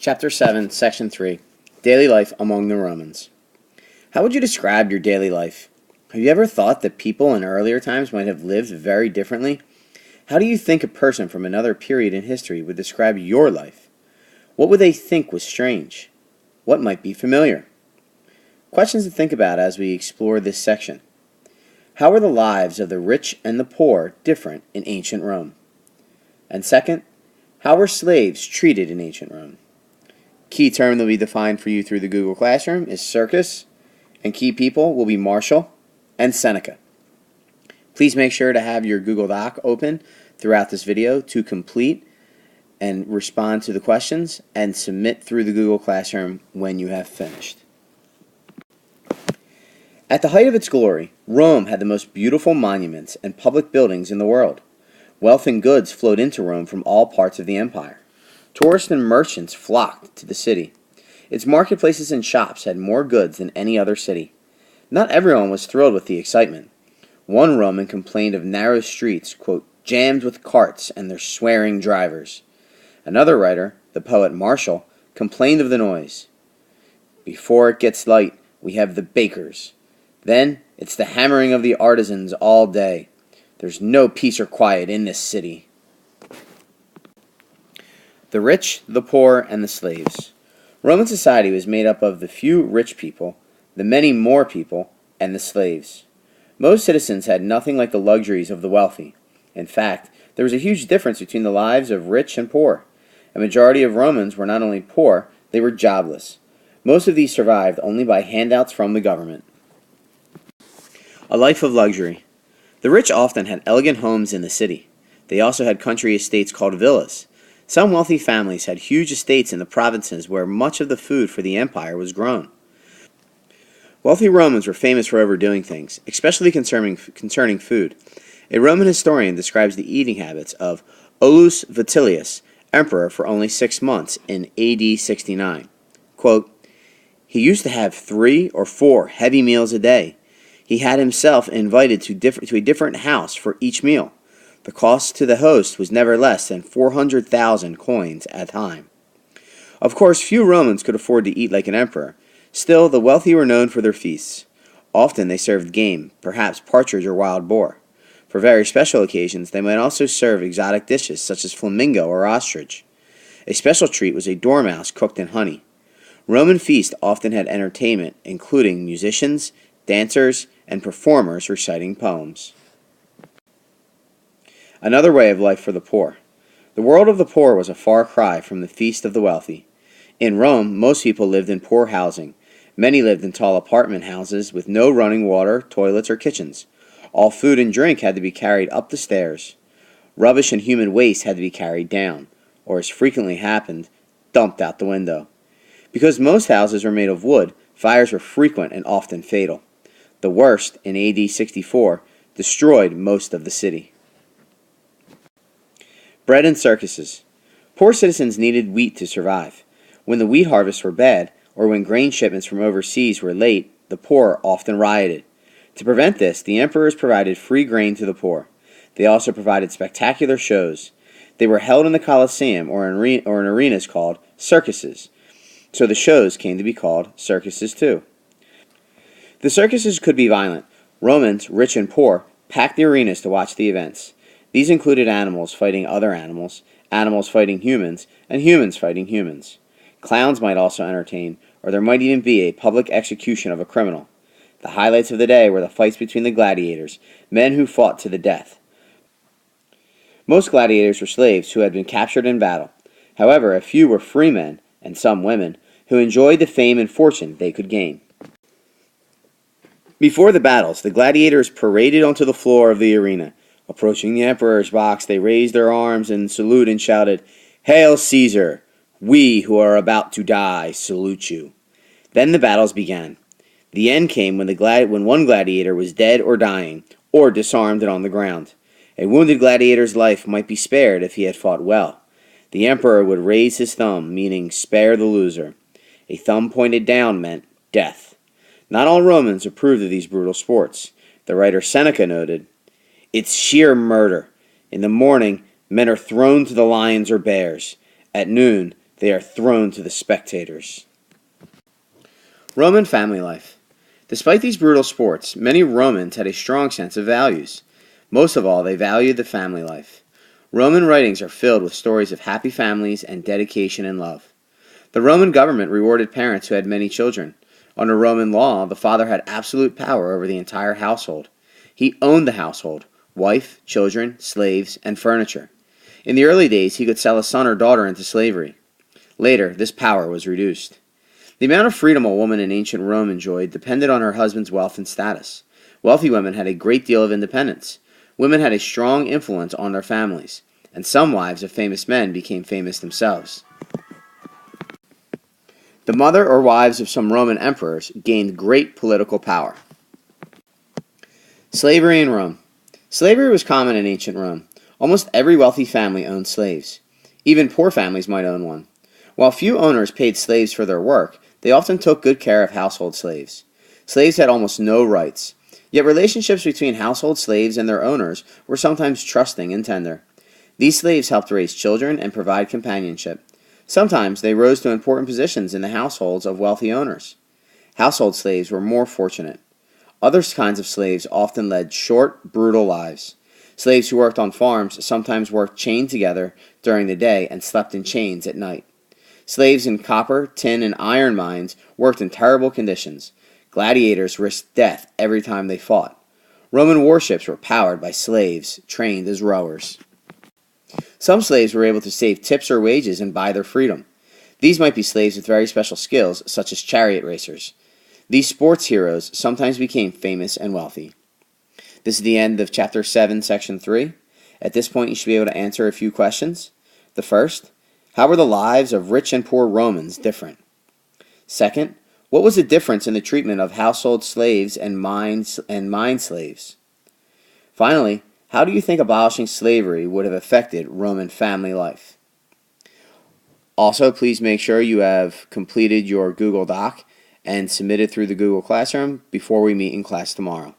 Chapter 7, Section 3, Daily Life Among the Romans. How would you describe your daily life? Have you ever thought that people in earlier times might have lived very differently? How do you think a person from another period in history would describe your life? What would they think was strange? What might be familiar? Questions to think about as we explore this section. How were the lives of the rich and the poor different in ancient Rome? And second, how were slaves treated in ancient Rome? Key term that will be defined for you through the Google Classroom is circus, and key people will be Marshall and Seneca. Please make sure to have your Google Doc open throughout this video to complete and respond to the questions and submit through the Google Classroom when you have finished. At the height of its glory, Rome had the most beautiful monuments and public buildings in the world. Wealth and goods flowed into Rome from all parts of the empire. Tourists and merchants flocked to the city. Its marketplaces and shops had more goods than any other city. Not everyone was thrilled with the excitement. One Roman complained of narrow streets, quote, jammed with carts and their swearing drivers. Another writer, the poet Marshall, complained of the noise. Before it gets light, we have the bakers. Then it's the hammering of the artisans all day. There's no peace or quiet in this city. The rich, the poor, and the slaves. Roman society was made up of the few rich people, the many more people, and the slaves. Most citizens had nothing like the luxuries of the wealthy. In fact, there was a huge difference between the lives of rich and poor. A majority of Romans were not only poor, they were jobless. Most of these survived only by handouts from the government. A life of luxury. The rich often had elegant homes in the city. They also had country estates called villas. Some wealthy families had huge estates in the provinces where much of the food for the empire was grown. Wealthy Romans were famous for overdoing things, especially concerning food. A Roman historian describes the eating habits of Aulus Vitellius, emperor for only 6 months in AD 69. Quote, he used to have 3 or 4 heavy meals a day. He had himself invited to a different house for each meal. The cost to the host was never less than 400,000 coins at a time. Of course, few Romans could afford to eat like an emperor. Still, the wealthy were known for their feasts. Often they served game, perhaps partridge or wild boar. For very special occasions, they might also serve exotic dishes such as flamingo or ostrich. A special treat was a dormouse cooked in honey. Roman feasts often had entertainment, including musicians, dancers, and performers reciting poems. Another way of life for the poor. The world of the poor was a far cry from the feast of the wealthy. In Rome, most people lived in poor housing. Many lived in tall apartment houses with no running water, toilets, or kitchens. All food and drink had to be carried up the stairs. Rubbish and human waste had to be carried down, or as frequently happened, dumped out the window. Because most houses were made of wood, fires were frequent and often fatal. The worst, in AD 64, destroyed most of the city. Bread and circuses. Poor citizens needed wheat to survive. When the wheat harvests were bad, or when grain shipments from overseas were late, the poor often rioted. To prevent this, the emperors provided free grain to the poor. They also provided spectacular shows. They were held in the Colosseum or in arenas called circuses, so the shows came to be called circuses too. The circuses could be violent. Romans, rich and poor, packed the arenas to watch the events. These included animals fighting other animals, animals fighting humans, and humans fighting humans. Clowns might also entertain, or there might even be a public execution of a criminal. The highlights of the day were the fights between the gladiators, men who fought to the death. Most gladiators were slaves who had been captured in battle. However, a few were free men, and some women, who enjoyed the fame and fortune they could gain. Before the battles, the gladiators paraded onto the floor of the arena. Approaching the emperor's box, they raised their arms in salute and shouted, "Hail Caesar! We who are about to die salute you." Then the battles began. The end came when one gladiator was dead or dying, or disarmed and on the ground. A wounded gladiator's life might be spared if he had fought well. The emperor would raise his thumb, meaning spare the loser. A thumb pointed down meant death. Not all Romans approved of these brutal sports. The writer Seneca noted, "It's sheer murder. In the morning, men are thrown to the lions or bears. At noon, They are thrown to the spectators. Roman family life. Despite these brutal sports, many Romans had a strong sense of values. Most of all, they valued the family life. Roman writings are filled with stories of happy families and dedication and love. The Roman government rewarded parents who had many children. Under Roman law, the father had absolute power over the entire household. He owned the household, wife, children, slaves, and furniture. In the early days, he could sell a son or daughter into slavery. Later, this power was reduced. The amount of freedom a woman in ancient Rome enjoyed depended on her husband's wealth and status. Wealthy women had a great deal of independence. Women had a strong influence on their families, and some wives of famous men became famous themselves. The mother or wives of some Roman emperors gained great political power. Slavery in Rome. Slavery was common in ancient Rome. Almost every wealthy family owned slaves. Even poor families might own one. While few owners paid slaves for their work, they often took good care of household slaves. Slaves had almost no rights. Yet relationships between household slaves and their owners were sometimes trusting and tender. These slaves helped raise children and provide companionship. Sometimes they rose to important positions in the households of wealthy owners. Household slaves were more fortunate. Other kinds of slaves often led short, brutal lives. Slaves who worked on farms sometimes worked chained together during the day and slept in chains at night. Slaves in copper, tin, and iron mines worked in terrible conditions. Gladiators risked death every time they fought. Roman warships were powered by slaves trained as rowers. Some slaves were able to save tips or wages and buy their freedom. These might be slaves with very special skills, such as chariot racers. These sports heroes sometimes became famous and wealthy. This is the end of Chapter 7, Section 3. At this point, you should be able to answer a few questions. The first, how were the lives of rich and poor Romans different? Second, what was the difference in the treatment of household slaves and mine slaves? Finally, how do you think abolishing slavery would have affected Roman family life? Also, please make sure you have completed your Google Doc and submitted through the Google Classroom before we meet in class tomorrow.